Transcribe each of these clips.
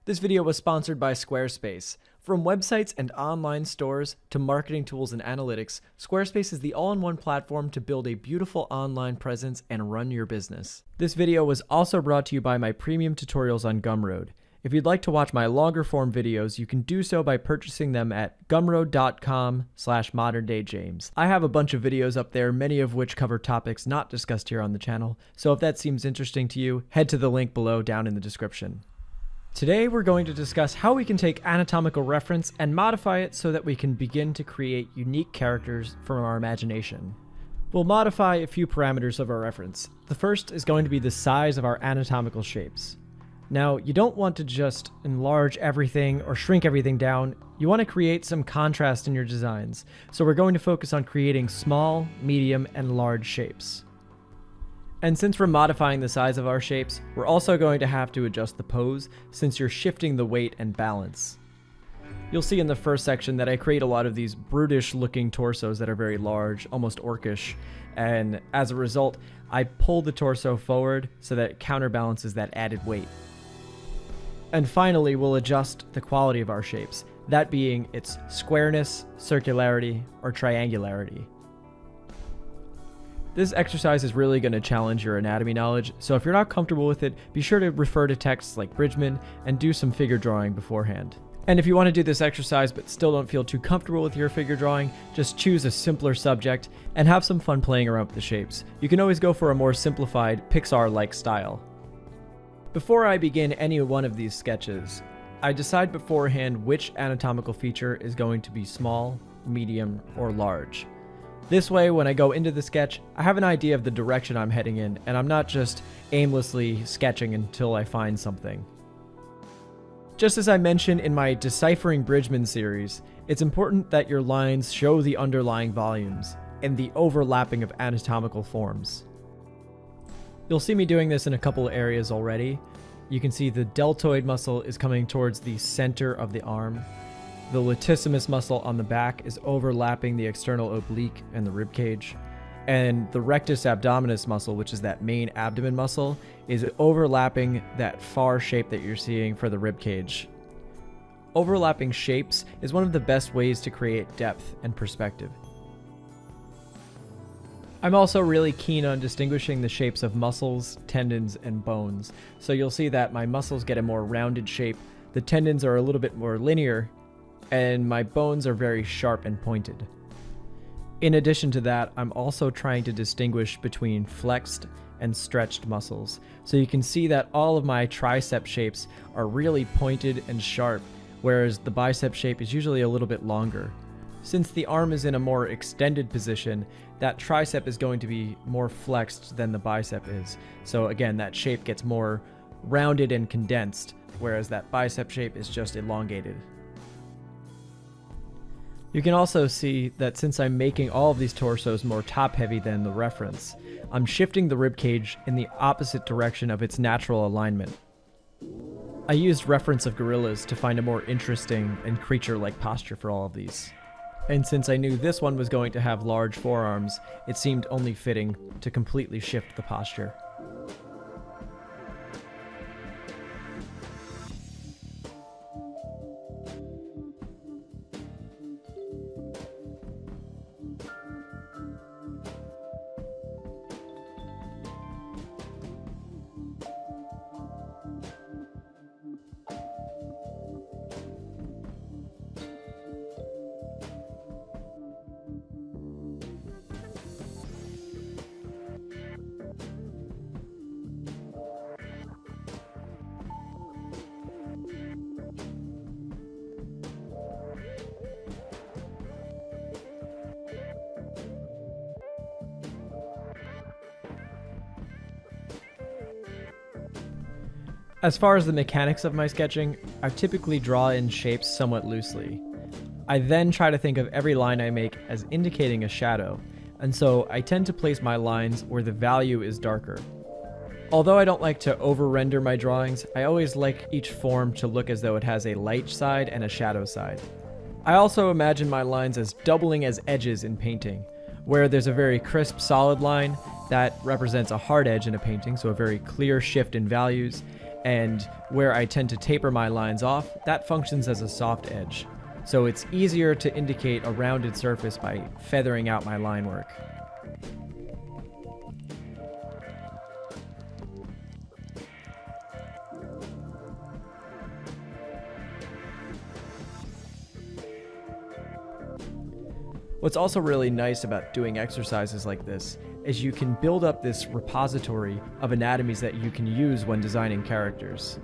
This video was sponsored by Squarespace. From websites and online stores to marketing tools and analytics, Squarespace is the all-in-one platform to build a beautiful online presence and run your business. This video was also brought to you by my premium tutorials on Gumroad. If you'd like to watch my longer form videos, you can do so by purchasing them at gumroad.com/moderndayjames. I have a bunch of videos up there, many of which cover topics not discussed here on the channel, so if that seems interesting to you, head to the link below down in the description. Today we're going to discuss how we can take anatomical reference and modify it so that we can begin to create unique characters from our imagination. We'll modify a few parameters of our reference. The first is going to be the size of our anatomical shapes. Now, you don't want to just enlarge everything or shrink everything down. You want to create some contrast in your designs. So we're going to focus on creating small, medium, and large shapes. And since we're modifying the size of our shapes, we're also going to have to adjust the pose since you're shifting the weight and balance. You'll see in the first section that I create a lot of these brutish looking torsos that are very large, almost orcish, and as a result, I pull the torso forward so that it counterbalances that added weight. And finally, we'll adjust the quality of our shapes, that being its squareness, circularity, or triangularity. This exercise is really going to challenge your anatomy knowledge, so if you're not comfortable with it, be sure to refer to texts like Bridgman and do some figure drawing beforehand. And if you want to do this exercise but still don't feel too comfortable with your figure drawing, just choose a simpler subject and have some fun playing around with the shapes. You can always go for a more simplified, Pixar-like style. Before I begin any one of these sketches, I decide beforehand which anatomical feature is going to be small, medium, or large. This way, when I go into the sketch, I have an idea of the direction I'm heading in, and I'm not just aimlessly sketching until I find something. Just as I mentioned in my Deciphering Bridgman series, it's important that your lines show the underlying volumes and the overlapping of anatomical forms. You'll see me doing this in a couple of areas already. You can see the deltoid muscle is coming towards the center of the arm. The latissimus muscle on the back is overlapping the external oblique and the rib cage. And the rectus abdominis muscle, which is that main abdomen muscle, is overlapping that far shape that you're seeing for the rib cage. Overlapping shapes is one of the best ways to create depth and perspective. I'm also really keen on distinguishing the shapes of muscles, tendons, and bones. So you'll see that my muscles get a more rounded shape, the tendons are a little bit more linear, and my bones are very sharp and pointed. In addition to that, I'm also trying to distinguish between flexed and stretched muscles. So you can see that all of my tricep shapes are really pointed and sharp, whereas the bicep shape is usually a little bit longer. Since the arm is in a more extended position, that tricep is going to be more flexed than the bicep is. So again, that shape gets more rounded and condensed, whereas that bicep shape is just elongated. You can also see that since I'm making all of these torsos more top-heavy than the reference, I'm shifting the ribcage in the opposite direction of its natural alignment. I used reference of gorillas to find a more interesting and creature-like posture for all of these. And since I knew this one was going to have large forearms, it seemed only fitting to completely shift the posture. As far as the mechanics of my sketching, I typically draw in shapes somewhat loosely. I then try to think of every line I make as indicating a shadow, and so I tend to place my lines where the value is darker. Although I don't like to over-render my drawings, I always like each form to look as though it has a light side and a shadow side. I also imagine my lines as doubling as edges in painting, where there's a very crisp solid line that represents a hard edge in a painting, so a very clear shift in values, and where I tend to taper my lines off, that functions as a soft edge. So it's easier to indicate a rounded surface by feathering out my line work. What's also really nice about doing exercises like this is you can build up this repository of anatomies that you can use when designing characters.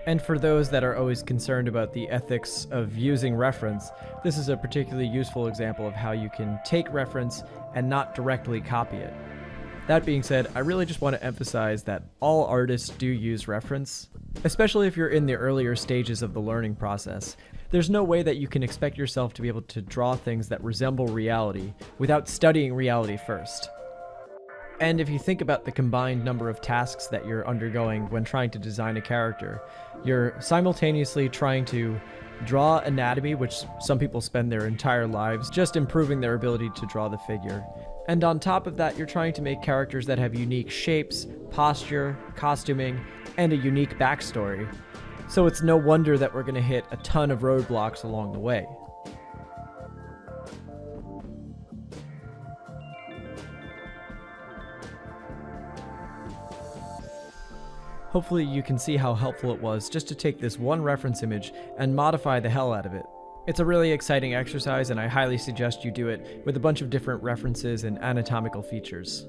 And for those that are always concerned about the ethics of using reference, this is a particularly useful example of how you can take reference and not directly copy it. That being said, I really just want to emphasize that all artists do use reference, especially if you're in the earlier stages of the learning process. There's no way that you can expect yourself to be able to draw things that resemble reality without studying reality first. And if you think about the combined number of tasks that you're undergoing when trying to design a character, you're simultaneously trying to draw anatomy, which some people spend their entire lives just improving their ability to draw the figure. And on top of that, you're trying to make characters that have unique shapes, posture, costuming, and a unique backstory. So it's no wonder that we're going to hit a ton of roadblocks along the way. Hopefully you can see how helpful it was just to take this one reference image and modify the hell out of it. It's a really exciting exercise, and I highly suggest you do it with a bunch of different references and anatomical features.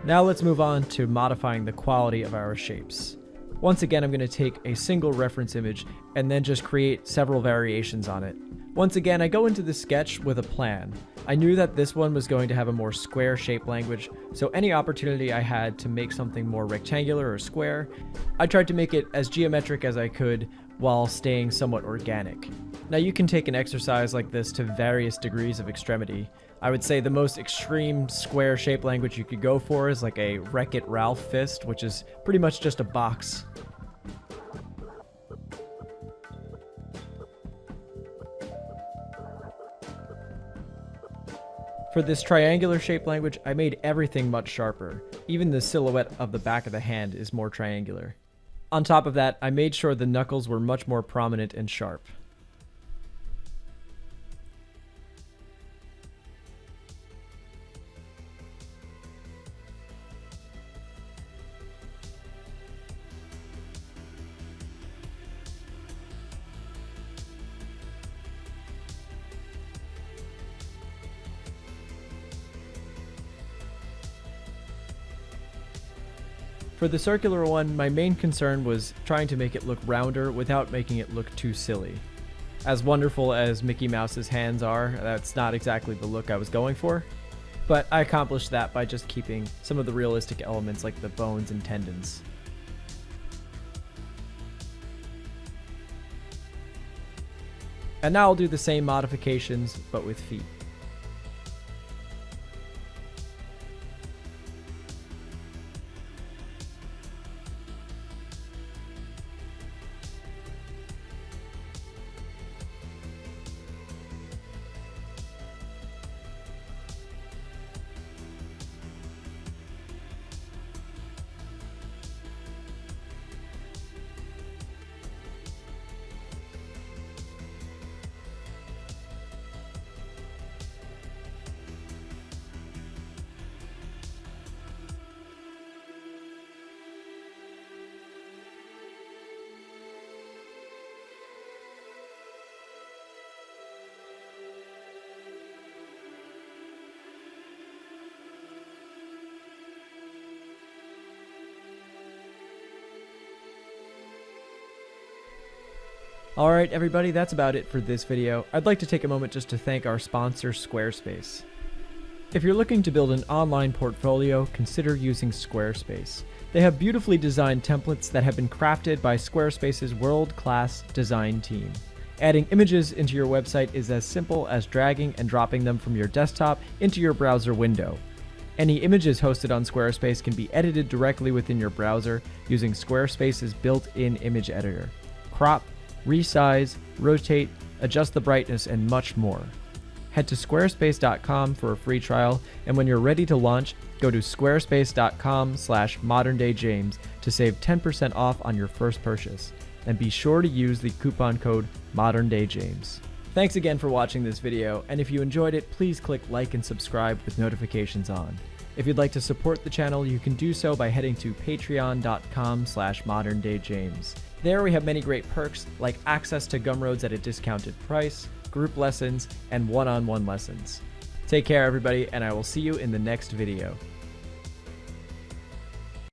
Now let's move on to modifying the quality of our shapes. Once again, I'm going to take a single reference image and then just create several variations on it. Once again, I go into the sketch with a plan. I knew that this one was going to have a more square shape language, so any opportunity I had to make something more rectangular or square, I tried to make it as geometric as I could while staying somewhat organic. Now you can take an exercise like this to various degrees of extremity. I would say the most extreme square shape language you could go for is like a Wreck-It Ralph fist, which is pretty much just a box. For this triangular shape language, I made everything much sharper. Even the silhouette of the back of the hand is more triangular. On top of that, I made sure the knuckles were much more prominent and sharp. For the circular one, my main concern was trying to make it look rounder without making it look too silly. As wonderful as Mickey Mouse's hands are, that's not exactly the look I was going for, but I accomplished that by just keeping some of the realistic elements like the bones and tendons. And now I'll do the same modifications, but with feet. Alright everybody, that's about it for this video. I'd like to take a moment just to thank our sponsor, Squarespace. If you're looking to build an online portfolio, consider using Squarespace. They have beautifully designed templates that have been crafted by Squarespace's world-class design team. Adding images into your website is as simple as dragging and dropping them from your desktop into your browser window. Any images hosted on Squarespace can be edited directly within your browser using Squarespace's built-in image editor. Crop, resize, rotate, adjust the brightness, and much more. Head to squarespace.com for a free trial, and when you're ready to launch, go to squarespace.com/moderndayjames to save 10% off on your first purchase. And be sure to use the coupon code ModernDayJames. Thanks again for watching this video, and if you enjoyed it, please click like and subscribe with notifications on. If you'd like to support the channel, you can do so by heading to patreon.com/moderndayjames. There we have many great perks, like access to Gumroads at a discounted price, group lessons, and one-on-one lessons. Take care, everybody, and I will see you in the next video.